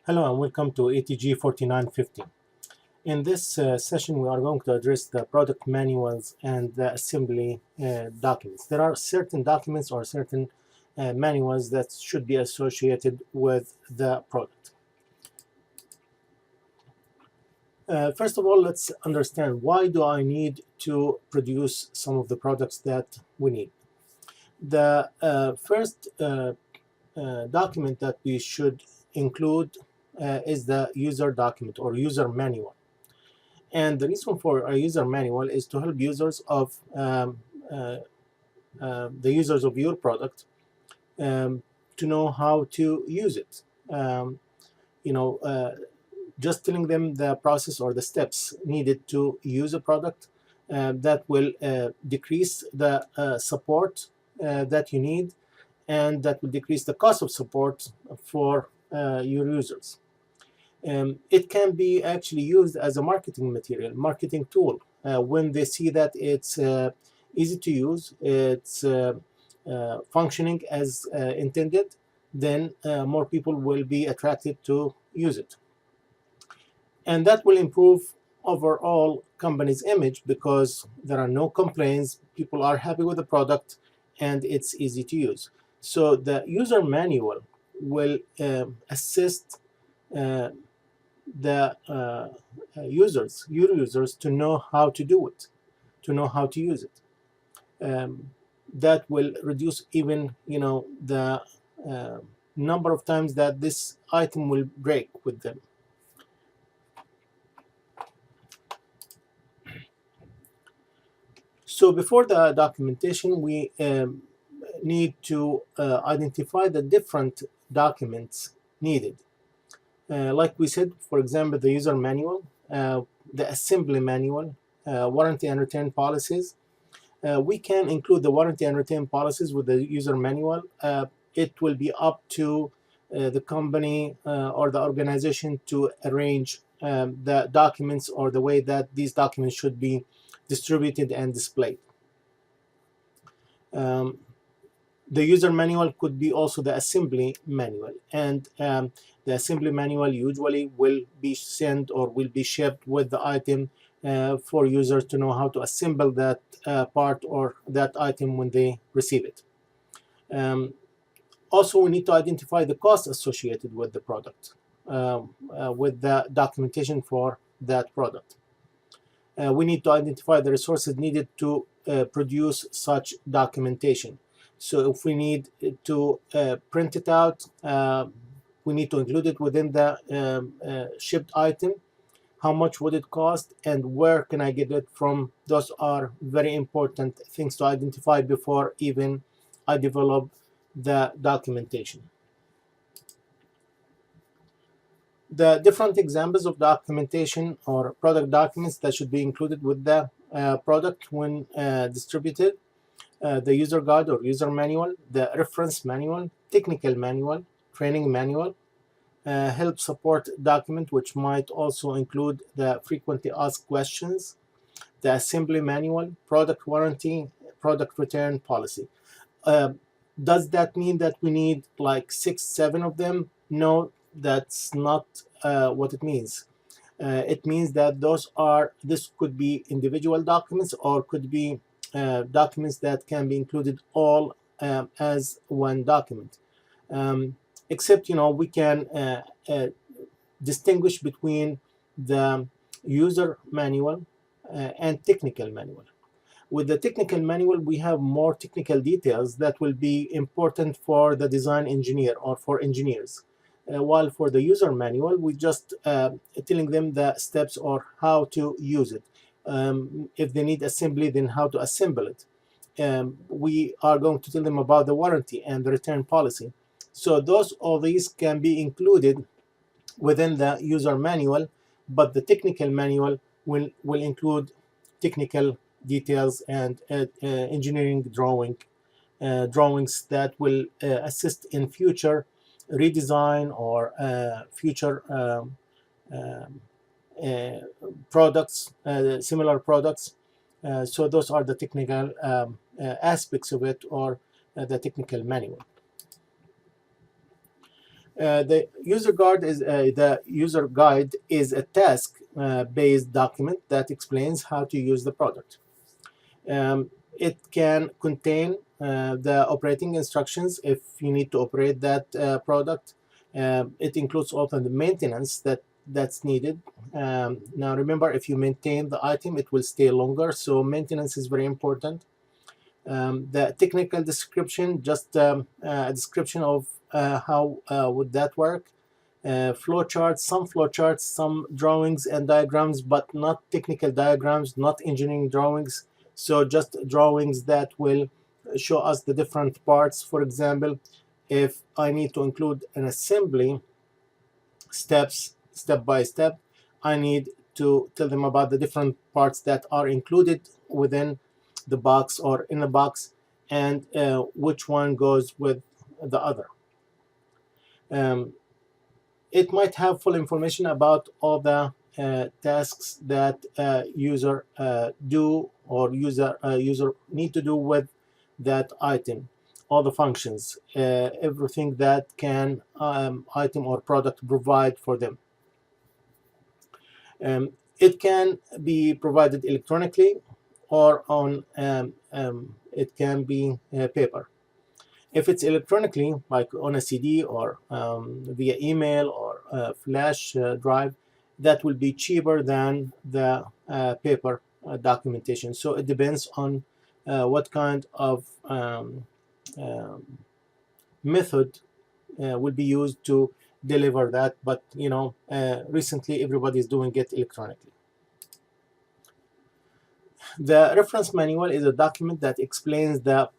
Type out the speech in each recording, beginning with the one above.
Hello and welcome to ATG 4950. In this session, we are going to address the product manuals and the assembly documents. There are certain documents or certain manuals that should be associated with the product. First of all, let's understand why do I need to produce some of the products that we need. The first document that we should include is the user document or user manual. And the reason for a user manual is to help users of the users of your product to know how to use it. You know, just telling them the process or the steps needed to use a product that will decrease the support that you need, and that will decrease the cost of support for your users. It can be actually used as a marketing material, marketing tool. When they see that it's easy to use, it's functioning as intended, then more people will be attracted to use it. And that will improve overall company's image because there are no complaints, people are happy with the product, and it's easy to use. So the user manual will assist the users, your users, to know how to do it, to know how to use it. That will reduce even, the number of times that this item will break with them. So before the documentation, we need to identify the different documents needed. Like we said, for example, the user manual, the assembly manual, warranty and return policies. We can include the warranty and return policies with the user manual. It will be up to the company or the organization to arrange the documents or the way that these documents should be distributed and displayed. The user manual could be also the assembly manual, and the assembly manual usually will be sent or will be shipped with the item for users to know how to assemble that part or that item when they receive it. Also, we need to identify the cost associated with the product, with the documentation for that product. We need to identify the resources needed to produce such documentation. So if we need to print it out, we need to include it within the shipped item. How much would it cost, and where can I get it from? Those are very important things to identify before even I develop the documentation. The different examples of documentation or product documents that should be included with the product when distributed: the user guide or user manual, the reference manual, technical manual, training manual, help support document, which might also include the frequently asked questions, the assembly manual, product warranty, product return policy. Does that mean that we need like 6, 7 of them? No, that's not what it means. It means that this could be individual documents or could be documents that can be included all as one document. Except, we can distinguish between the user manual and technical manual. With the technical manual, we have more technical details that will be important for the design engineer or for engineers. While for the user manual, we just telling them the steps or how to use it. If they need assembly, then how to assemble it. We are going to tell them about the warranty and the return policy. So all these can be included within the user manual, but the technical manual will include technical details and engineering drawings that will assist in future redesign or future products, similar products. So those are the technical aspects of it, or the technical manual. The user guide is a task-based document that explains how to use the product. It can contain the operating instructions if you need to operate that product. It includes also the maintenance that's needed. Now remember, if you maintain the item, it will stay longer, so maintenance is very important. The technical description, just a description of how would that work. Some flowcharts, some drawings and diagrams, but not technical diagrams, not engineering drawings. So just drawings that will show us the different parts. For example, if I need to include an assembly steps, step by step, I need to tell them about the different parts that are included within the box or in the box, and which one goes with the other. It might have full information about all the tasks that user do or user need to do with that item, all the functions, everything that can item or product provide for them. It can be provided electronically or on it can be paper. If it's electronically, like on a CD or via email or flash drive, that will be cheaper than the paper documentation. So it depends on what kind of method will be used to deliver that. But recently everybody is doing it electronically. The reference manual is a document that explains the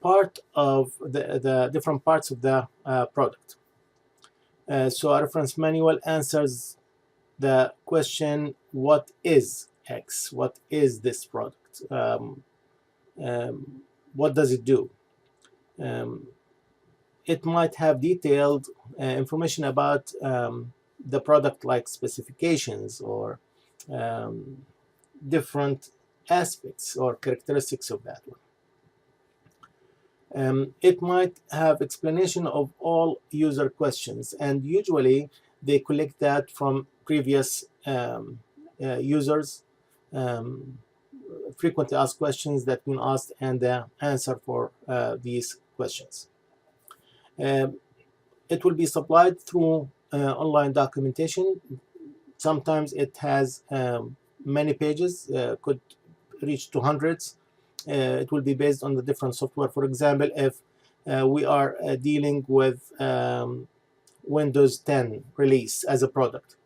different parts of the product. So a reference manual answers the question, what is X? What is this product? What does it do? It might have detailed information about the product, like specifications or different aspects or characteristics of that one. It might have explanation of all user questions, and usually they collect that from previous users, frequently asked questions that been asked, and the answer for these questions. It will be supplied through online documentation. Sometimes it has many pages, could reach to hundreds. It will be based on the different software. For example, if we are dealing with Windows 10 release as a product,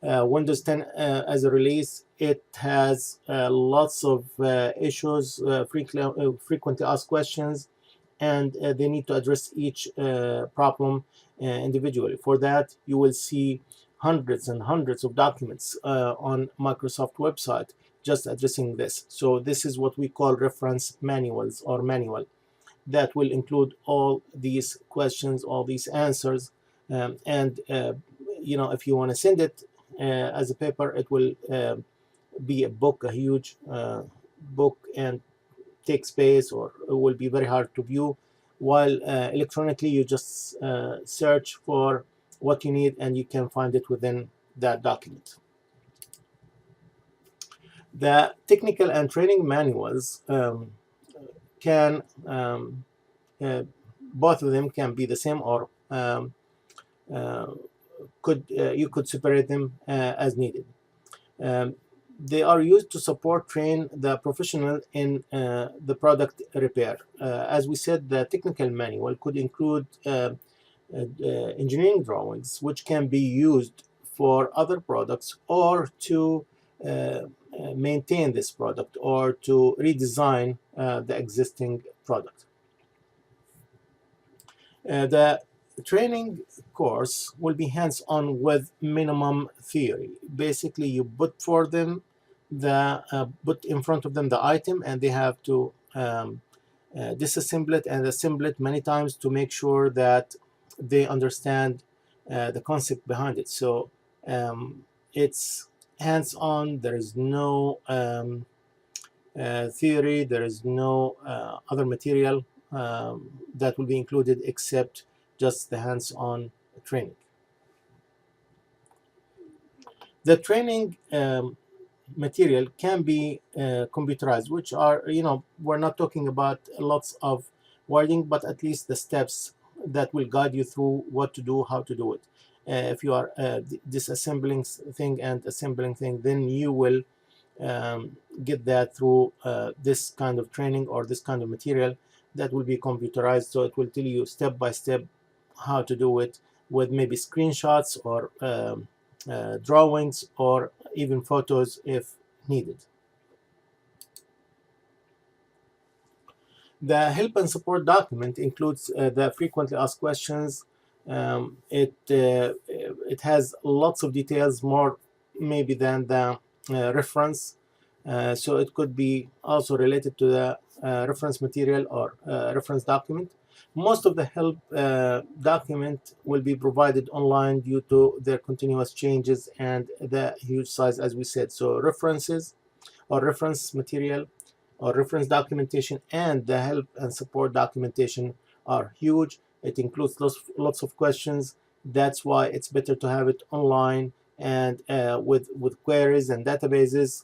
Windows 10 as a release, it has lots of issues, frequently asked questions, and they need to address each problem individually. For that, you will see hundreds and hundreds of documents on Microsoft website just addressing this. So this is what we call reference manuals or manual that will include all these questions, all these answers, and if you want to send it as a paper, it will be a book, a huge book, and take space, or it will be very hard to view, while electronically you just search for what you need and you can find it within that document. The technical and training manuals can both of them can be the same, or you could separate them as needed. They are used to train the professional in the product repair. As we said, the technical manual could include engineering drawings, which can be used for other products, or to maintain this product, or to redesign the existing product. The training course will be hands-on with minimum theory. Basically, you put in front of them the item, and they have to disassemble it and assemble it many times to make sure that they understand the concept behind it. So it's hands-on. There is no theory. There is no other material that will be included except just the hands-on training. The training material can be computerized, which are, we're not talking about lots of wording, but at least the steps that will guide you through what to do, how to do it. If you are disassembling thing and assembling thing, then you will get that through this kind of training or this kind of material that will be computerized. So it will tell you step by step how to do it, with maybe screenshots or drawings or even photos if needed. The help and support document includes the frequently asked questions. It has lots of details, more maybe than the reference. So it could be also related to the reference material or reference document. Most of the help document will be provided online due to their continuous changes and the huge size, as we said. So references or reference material or reference documentation and the help and support documentation are huge. It includes lots of questions. That's why it's better to have it online and with queries and databases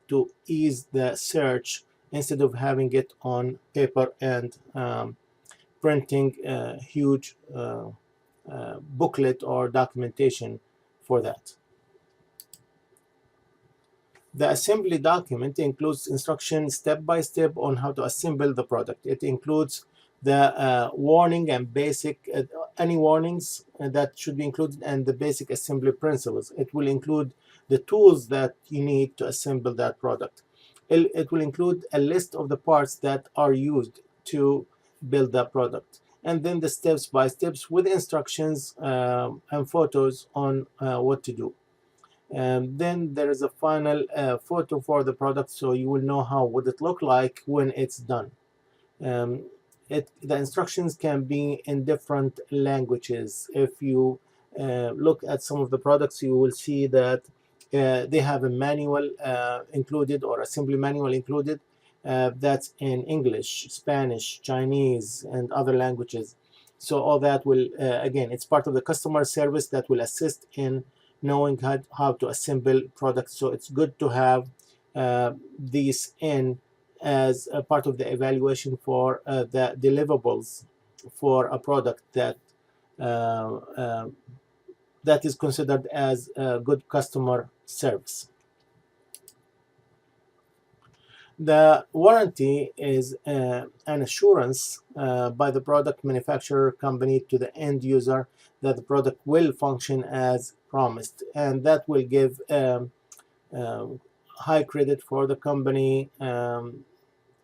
to ease the search instead of having it on paper and printing a huge booklet or documentation for that. The assembly document includes instructions step by step on how to assemble the product. It includes the warning and basic, any warnings that should be included, and the basic assembly principles. It will include the tools that you need to assemble that product. It will include a list of the parts that are used to build that product, and then the steps by steps with instructions and photos on what to do. Then there is a final photo for the product, so you will know how would it look like when it's done. Um, the instructions can be in different languages. If you look at some of the products, you will see that they have a manual included or assembly manual included that's in English, Spanish, Chinese, and other languages. So all that will, again, it's part of the customer service that will assist in knowing how to assemble products. So it's good to have these in as a part of the evaluation for the deliverables for a product that that is considered as good customer service. The warranty is an assurance by the product manufacturer company to the end user that the product will function as promised, and that will give high credit for the company.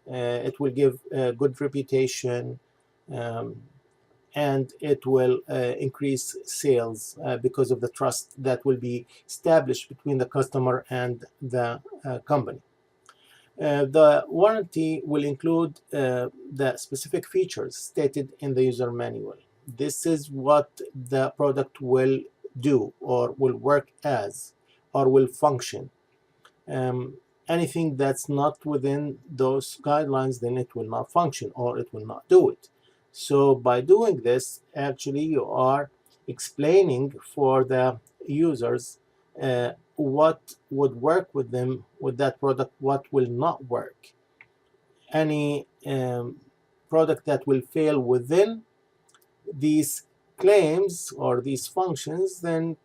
It will give a good reputation, and it will increase sales because of the trust that will be established between the customer and the company. The warranty will include the specific features stated in the user manual. This is what the product will do or will work as or will function. Anything that's not within those guidelines, then it will not function or it will not do it. So by doing this, actually you are explaining for the users what would work with them with that product, what will not work. Any product that will fail within these claims or these functions, then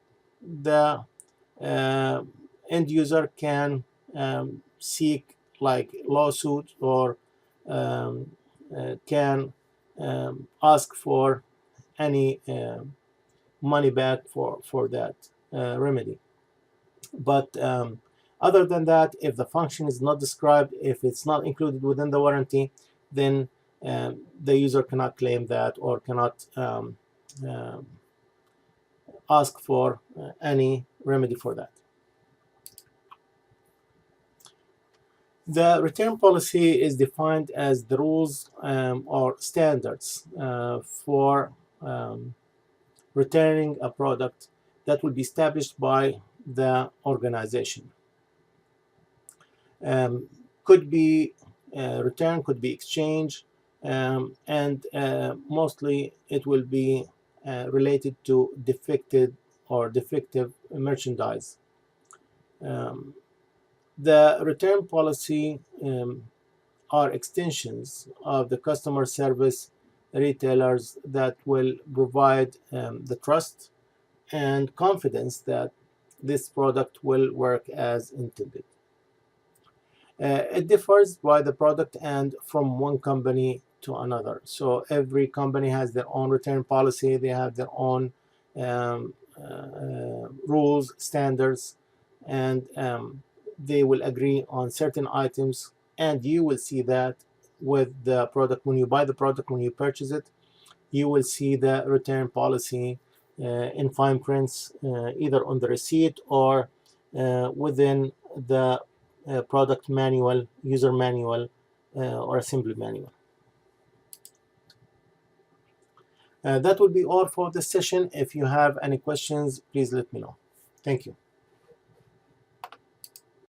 the end user can seek like lawsuit or can ask for any money back for that remedy. But other than that, if the function is not described, if it's not included within the warranty, then the user cannot claim that or cannot ask for any remedy for that. The return policy is defined as the rules or standards for returning a product that will be established by the organization. Could be return, could be exchange, and mostly it will be related to defective merchandise. Um, the return policy are extensions of the customer service retailers that will provide the trust and confidence that this product will work as intended. It differs by the product and from one company to another. So every company has their own return policy. They have their own rules, standards, and they will agree on certain items. And you will see that with the product when you buy the product, when you purchase it, you will see the return policy in fine prints, either on the receipt or within the product manual, user manual, or assembly manual. That will be all for this session. If you have any questions, please let me know. Thank you.